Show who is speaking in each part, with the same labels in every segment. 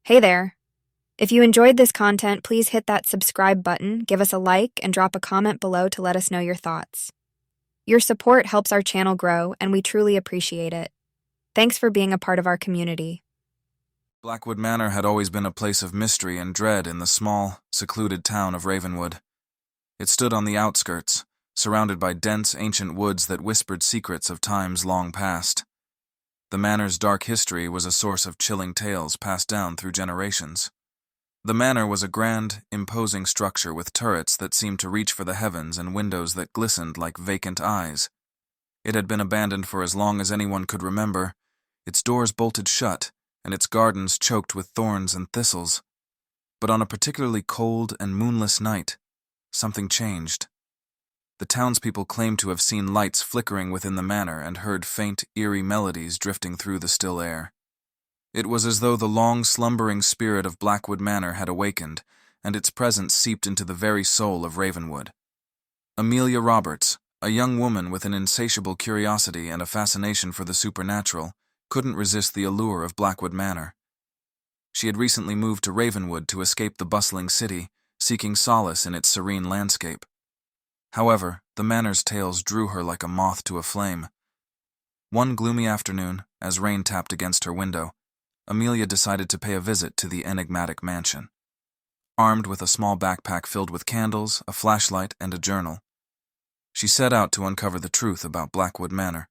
Speaker 1: Hey there. If you enjoyed this content, please hit that subscribe button, give us a like, and drop a comment below to let us know your thoughts. Your support helps our channel grow, and we truly appreciate it. Thanks for being a part of our community.
Speaker 2: Blackwood Manor had always been a place of mystery and dread in the small, secluded town of Ravenwood. It stood on the outskirts, surrounded by dense, ancient woods that whispered secrets of times long past. The manor's dark history was a source of chilling tales passed down through generations. The manor was a grand, imposing structure with turrets that seemed to reach for the heavens and windows that glistened like vacant eyes. It had been abandoned for as long as anyone could remember, its doors bolted shut, and its gardens choked with thorns and thistles. But on a particularly cold and moonless night, something changed. The townspeople claimed to have seen lights flickering within the manor and heard faint, eerie melodies drifting through the still air. It was as though the long-slumbering spirit of Blackwood Manor had awakened, and its presence seeped into the very soul of Ravenwood. Amelia Roberts, a young woman with an insatiable curiosity and a fascination for the supernatural, couldn't resist the allure of Blackwood Manor. She had recently moved to Ravenwood to escape the bustling city, seeking solace in its serene landscape. However, the manor's tales drew her like a moth to a flame. One gloomy afternoon, as rain tapped against her window, Amelia decided to pay a visit to the enigmatic mansion. Armed with a small backpack filled with candles, a flashlight, and a journal, she set out to uncover the truth about Blackwood Manor.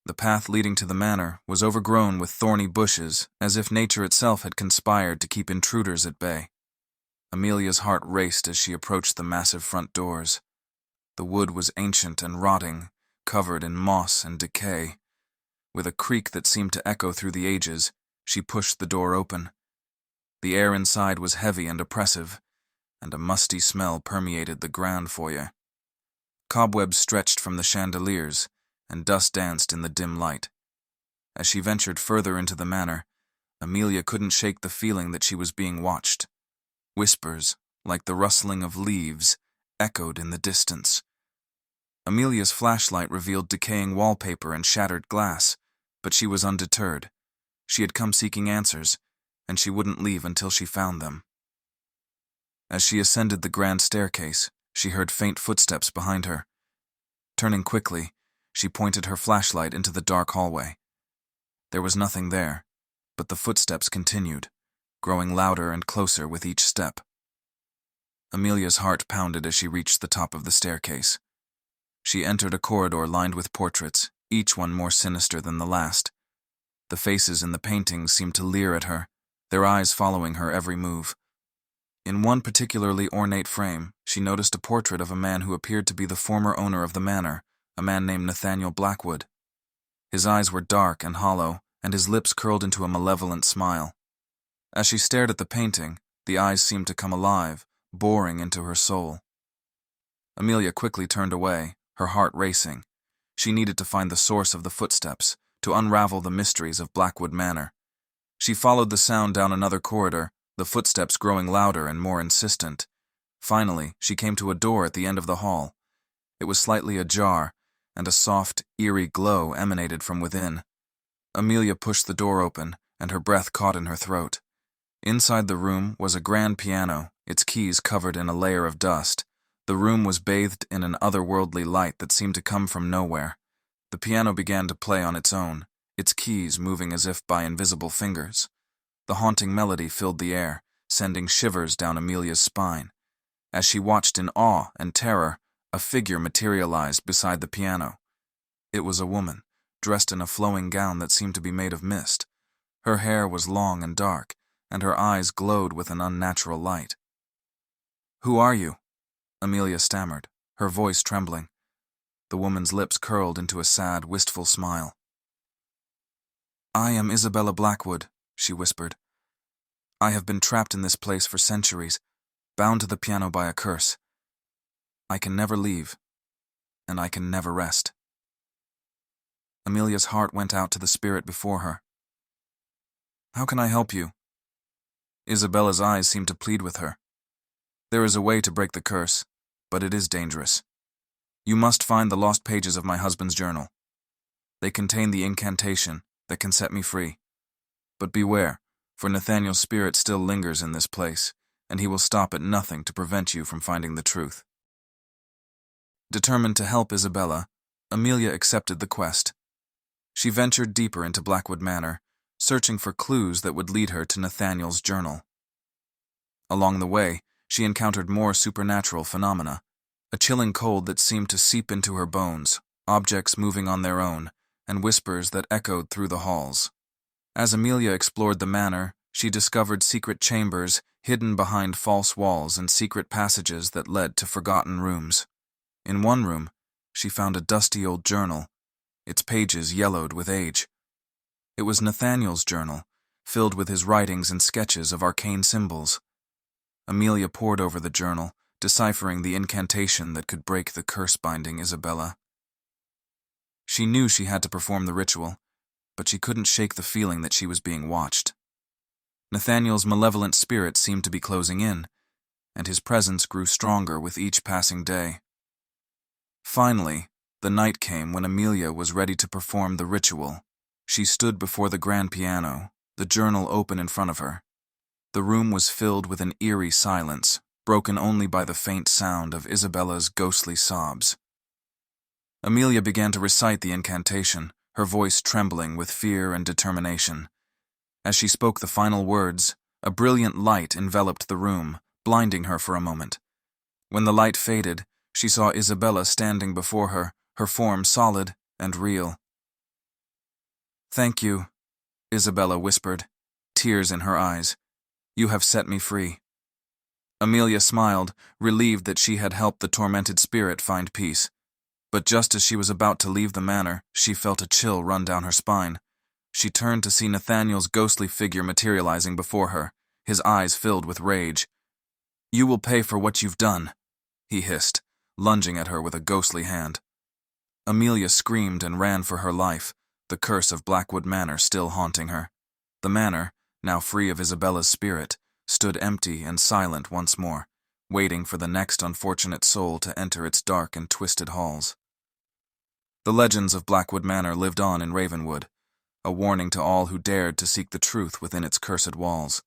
Speaker 2: The path leading to the manor was overgrown with thorny bushes, as if nature itself had conspired to keep intruders at bay. Amelia's heart raced as she approached the massive front doors. The wood was ancient and rotting, covered in moss and decay. With a creak that seemed to echo through the ages, she pushed the door open. The air inside was heavy and oppressive, and a musty smell permeated the ground foyer. Cobwebs stretched from the chandeliers, and dust danced in the dim light. As she ventured further into the manor, Amelia couldn't shake the feeling that she was being watched. Whispers, like the rustling of leaves, echoed in the distance. Amelia's flashlight revealed decaying wallpaper and shattered glass, but she was undeterred. She had come seeking answers, and she wouldn't leave until she found them. As she ascended the grand staircase, she heard faint footsteps behind her. Turning quickly, she pointed her flashlight into the dark hallway. There was nothing there, but the footsteps continued, growing louder and closer with each step. Amelia's heart pounded as she reached the top of the staircase. She entered a corridor lined with portraits, each one more sinister than the last. The faces in the paintings seemed to leer at her, their eyes following her every move. In one particularly ornate frame, she noticed a portrait of a man who appeared to be the former owner of the manor, a man named Nathaniel Blackwood. His eyes were dark and hollow, and his lips curled into a malevolent smile. As she stared at the painting, the eyes seemed to come alive, boring into her soul. Amelia quickly turned away, her heart racing. She needed to find the source of the footsteps, to unravel the mysteries of Blackwood Manor. She followed the sound down another corridor, the footsteps growing louder and more insistent. Finally, she came to a door at the end of the hall. It was slightly ajar, and a soft, eerie glow emanated from within. Amelia pushed the door open, and her breath caught in her throat. Inside the room was a grand piano, its keys covered in a layer of dust. The room was bathed in an otherworldly light that seemed to come from nowhere. The piano began to play on its own, its keys moving as if by invisible fingers. The haunting melody filled the air, sending shivers down Amelia's spine. As she watched in awe and terror, a figure materialized beside the piano. It was a woman, dressed in a flowing gown that seemed to be made of mist. Her hair was long and dark, and her eyes glowed with an unnatural light. "Who are you?" Amelia stammered, her voice trembling. The woman's lips curled into a sad, wistful smile. "I am Isabella Blackwood," she whispered. "I have been trapped in this place for centuries, bound to the piano by a curse. I can never leave, and I can never rest." Amelia's heart went out to the spirit before her. "How can I help you?" Isabella's eyes seemed to plead with her. "There is a way to break the curse, but it is dangerous. You must find the lost pages of my husband's journal. They contain the incantation that can set me free. But beware, for Nathaniel's spirit still lingers in this place, and he will stop at nothing to prevent you from finding the truth. Determined to help Isabella, Amelia accepted the quest. She ventured deeper into Blackwood Manor, searching for clues that would lead her to Nathaniel's journal. Along the way, she encountered more supernatural phenomena, a chilling cold that seemed to seep into her bones, objects moving on their own, and whispers that echoed through the halls. As Amelia explored the manor, she discovered secret chambers hidden behind false walls and secret passages that led to forgotten rooms. In one room, she found a dusty old journal, its pages yellowed with age. It was Nathaniel's journal, filled with his writings and sketches of arcane symbols. Amelia pored over the journal, deciphering the incantation that could break the curse binding Isabella. She knew she had to perform the ritual, but she couldn't shake the feeling that she was being watched. Nathaniel's malevolent spirit seemed to be closing in, and his presence grew stronger with each passing day. Finally, the night came when Amelia was ready to perform the ritual. She stood before the grand piano, the journal open in front of her. The room was filled with an eerie silence, broken only by the faint sound of Isabella's ghostly sobs. Amelia began to recite the incantation, her voice trembling with fear and determination. As she spoke the final words, a brilliant light enveloped the room, blinding her for a moment. When the light faded, she saw Isabella standing before her, her form solid and real. "Thank you," Isabella whispered, tears in her eyes. "You have set me free." Amelia smiled, relieved that she had helped the tormented spirit find peace. But just as she was about to leave the manor, she felt a chill run down her spine. She turned to see Nathaniel's ghostly figure materializing before her, his eyes filled with rage. "You will pay for what you've done," he hissed, lunging at her with a ghostly hand. Amelia screamed and ran for her life, the curse of Blackwood Manor still haunting her. The manor, now free of Isabella's spirit, stood empty and silent once more, waiting for the next unfortunate soul to enter its dark and twisted halls. The legends of Blackwood Manor lived on in Ravenwood, a warning to all who dared to seek the truth within its cursed walls.